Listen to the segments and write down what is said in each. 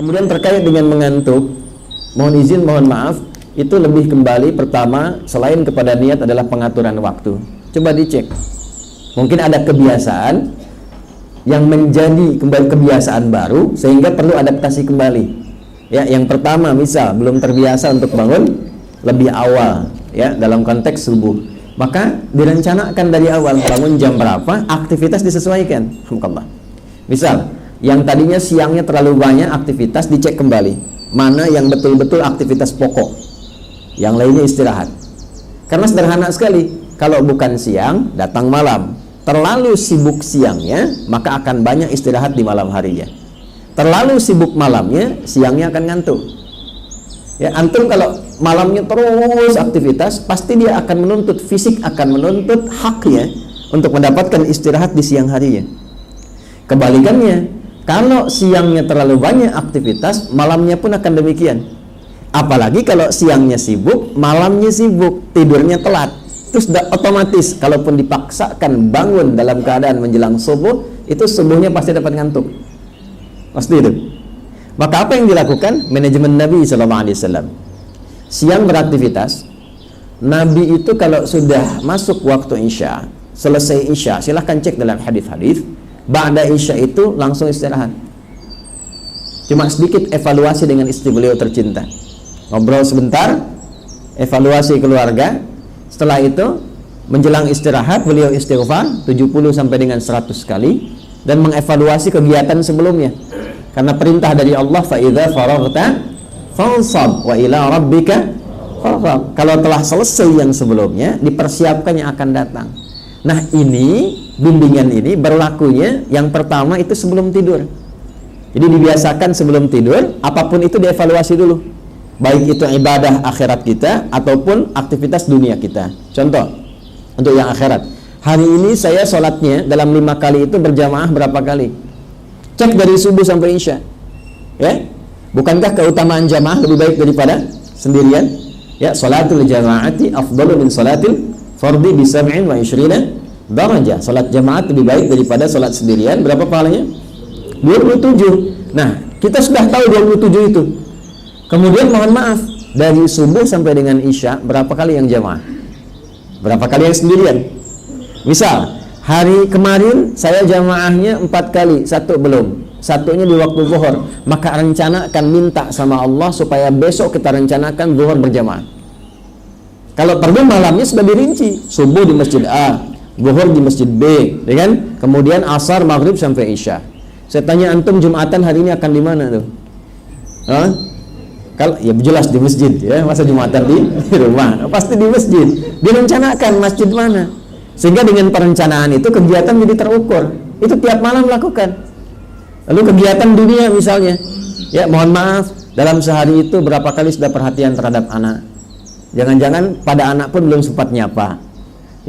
Kemudian terkait dengan mengantuk, mohon izin, mohon maaf, itu lebih kembali pertama selain kepada niat adalah pengaturan waktu. Coba dicek. Mungkin ada kebiasaan yang menjadi kembali kebiasaan baru sehingga perlu adaptasi kembali. Ya, yang pertama misal belum terbiasa untuk bangun lebih awal ya dalam konteks subuh. Maka direncanakan dari awal bangun jam berapa, aktivitas disesuaikan. Alhamdulillah. Misal yang tadinya siangnya terlalu banyak aktivitas, dicek kembali mana yang betul-betul aktivitas pokok, yang lainnya istirahat. Karena sederhana sekali, kalau bukan siang datang malam, terlalu sibuk siangnya maka akan banyak istirahat di malam harinya. Terlalu sibuk malamnya, siangnya akan ngantuk. Ya, antum kalau malamnya terus aktivitas, pasti dia akan menuntut, fisik akan menuntut haknya untuk mendapatkan istirahat di siang harinya. Kebalikannya, kalau siangnya terlalu banyak aktivitas, malamnya pun akan demikian. Apalagi kalau siangnya sibuk, malamnya sibuk, tidurnya telat. Terus otomatis, kalaupun dipaksakan bangun dalam keadaan menjelang subuh, itu subuhnya pasti dapat ngantuk. Pasti itu. Maka apa yang dilakukan manajemen Nabi SAW? Siang beraktivitas. Nabi itu kalau sudah masuk waktu Isya, selesai Isya, silahkan cek dalam hadis-hadis, ba'da Isya itu langsung istirahat. Cuma sedikit evaluasi dengan istri beliau tercinta, ngobrol sebentar, evaluasi keluarga. Setelah itu menjelang istirahat beliau istighfar 70 sampai dengan 100 kali dan mengevaluasi kegiatan sebelumnya. Karena perintah dari Allah, fa idza faraghta fansab wa ila rabbika farghab. Kalau telah selesai yang sebelumnya, dipersiapkan yang akan datang. Nah, ini bimbingan ini berlakunya yang pertama itu sebelum tidur. Jadi dibiasakan sebelum tidur, apapun itu dievaluasi dulu. Baik itu ibadah akhirat kita ataupun aktivitas dunia kita. Contoh, untuk yang akhirat. Hari ini saya sholatnya dalam 5 kali itu berjamaah berapa kali? Cek dari subuh sampai Isya. Ya, bukankah keutamaan jamaah lebih baik daripada sendirian? Ya, sholatul jamaati afdalu min sholatil fardhi bi 27 darajah. Salat jamaah lebih baik daripada salat sendirian. Berapa pahalanya? 27. Nah, kita sudah tahu 27 itu. Kemudian mohon maaf, dari subuh sampai dengan Isya berapa kali yang jamaah? Berapa kali yang sendirian? Misal hari kemarin saya jamaahnya 4 kali, 1 belum, satunya di waktu zuhur. Maka rencanakan, minta sama Allah supaya besok kita rencanakan zuhur berjamaah. Kalau perlu malamnya sudah dirinci, subuh di masjid A, zuhur di masjid B, ya kan? Kemudian asar, maghrib sampai Isya. Saya tanya antum Jumatan hari ini akan di mana tuh? Hah? Kalau ya jelas di masjid ya, masa Jumatan di rumah? Pasti di masjid. Direncanakan masjid mana? Sehingga dengan perencanaan itu kegiatan jadi terukur. Itu tiap malam lakukan. Lalu kegiatan dunia misalnya, ya mohon maaf, dalam sehari itu berapa kali sudah perhatian terhadap anak? Jangan-jangan pada anak pun belum sempat nyapa.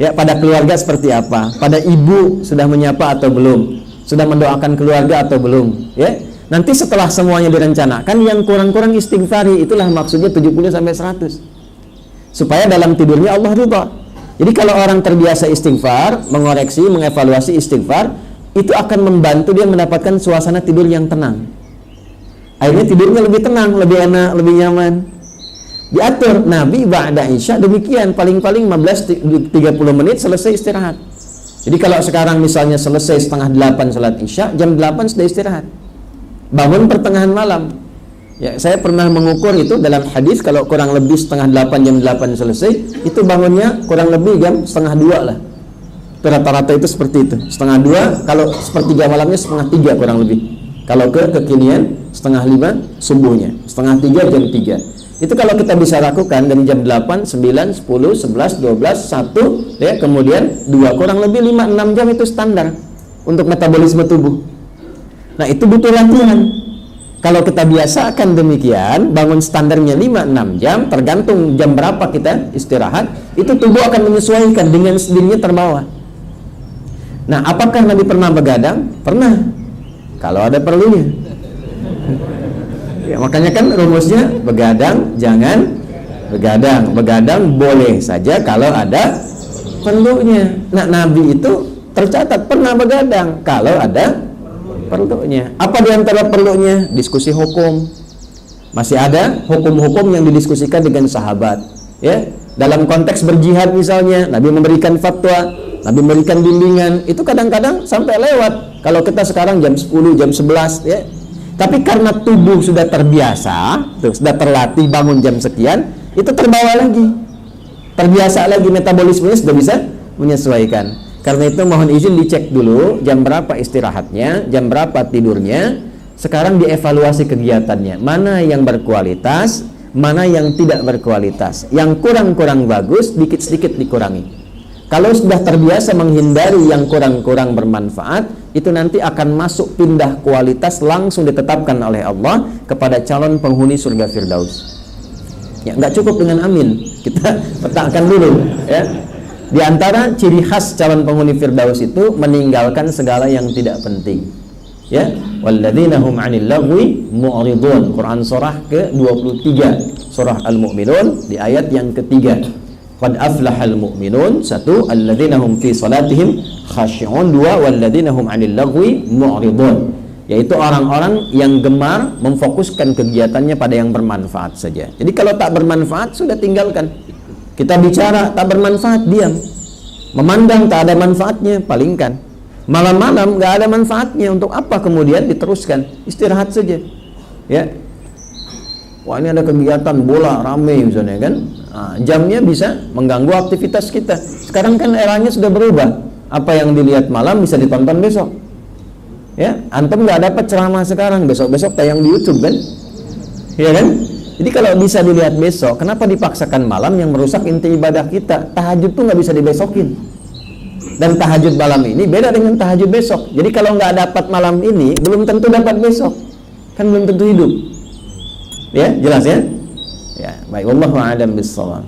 Ya, pada keluarga seperti apa? Pada ibu sudah menyapa atau belum? Sudah mendoakan keluarga atau belum? Ya. Nanti setelah semuanya direncanakan, yang kurang-kurang istighfari, itulah maksudnya 70 sampai 100. Supaya dalam tidurnya Allah ridha. Jadi kalau orang terbiasa istighfar, mengoreksi, mengevaluasi istighfar, itu akan membantu dia mendapatkan suasana tidur yang tenang. Akhirnya tidurnya lebih tenang, lebih enak, lebih nyaman. Diatur Nabi ba'da Isya demikian, paling-paling 15-30 menit selesai istirahat. Jadi kalau sekarang misalnya selesai setengah 8 salat Isya, jam 8 sudah istirahat. Bangun pertengahan malam. Ya, saya pernah mengukur itu dalam hadis, kalau kurang lebih setengah 8, jam 8 selesai, itu bangunnya kurang lebih jam setengah 2 lah. Rata-rata itu seperti itu. Setengah 2, kalau sepertiga malamnya setengah 3 kurang lebih. Kalau kekinian setengah 5 subuhnya, setengah 3 jam 3. Itu kalau kita bisa lakukan dari jam 8, 9, 10, 11, 12, 1 ya, kemudian 2, kurang lebih 5-6 jam itu standar untuk metabolisme tubuh. Nah, itu butuh latihan. Kalau kita biasakan demikian, bangun standarnya 5-6 jam, tergantung jam berapa kita istirahat, itu tubuh akan menyesuaikan, dengan sendirinya terbawa. Nah, apakah Nabi pernah begadang? Pernah, kalau ada perlunya. Ya, makanya kan rumusnya begadang jangan begadang. Begadang boleh saja kalau ada perlunya. Nah, Nabi itu tercatat pernah begadang kalau ada perlunya. Apa di antara perlunya? Diskusi hukum. Masih ada hukum-hukum yang didiskusikan dengan sahabat, ya. Dalam konteks berjihad misalnya, Nabi memberikan fatwa, Nabi memberikan bimbingan, itu kadang-kadang sampai lewat. Kalau kita sekarang jam 10, jam 11, ya. Tapi karena tubuh sudah terbiasa, sudah terlatih bangun jam sekian, itu terbawa lagi. Terbiasa lagi, metabolismenya sudah bisa menyesuaikan. Karena itu mohon izin dicek dulu jam berapa istirahatnya, jam berapa tidurnya. Sekarang dievaluasi kegiatannya, mana yang berkualitas, mana yang tidak berkualitas. Yang kurang-kurang bagus, dikit-sedikit dikurangi. Kalau sudah terbiasa menghindari yang kurang-kurang bermanfaat, itu nanti akan masuk pindah kualitas, langsung ditetapkan oleh Allah kepada calon penghuni surga Firdaus. Ya, nggak cukup dengan amin, kita letakkan dulu, ya. Di antara ciri khas calon penghuni Firdaus itu meninggalkan segala yang tidak penting. Ya, walladzina hum 'anil lagwi mu'ridun. Quran surah ke-23, surah Al-Mu'minun di ayat yang ketiga. Qad aflahal mu'minun, satu, alladzina hum fi salatihim khashi'un, dua, walladzina hum 'anil lagwi mu'ridun. Yaitu orang-orang yang gemar memfokuskan kegiatannya pada yang bermanfaat saja. Jadi kalau tak bermanfaat sudah tinggalkan. Kita bicara tak bermanfaat, diam. Memandang tak ada manfaatnya, palingkan. Malam-malam nggak ada manfaatnya, untuk apa kemudian diteruskan? Istirahat saja, ya. Wah, ini ada kegiatan bola rame misalnya kan, nah, jamnya bisa mengganggu aktivitas kita. Sekarang kan eranya sudah berubah. Apa yang dilihat malam bisa ditonton besok, ya. Antum nggak dapat ceramah sekarang, besok-besok tayang di YouTube kan, ya kan? Jadi kalau bisa dilihat besok, kenapa dipaksakan malam yang merusak inti ibadah kita? Tahajud tuh nggak bisa dibesokin. Dan tahajud malam ini beda dengan tahajud besok. Jadi kalau nggak dapat malam ini, belum tentu dapat besok. Kan belum tentu hidup. Ya, jelas ya? Ya, baik. Wallahu a'lam bishawab.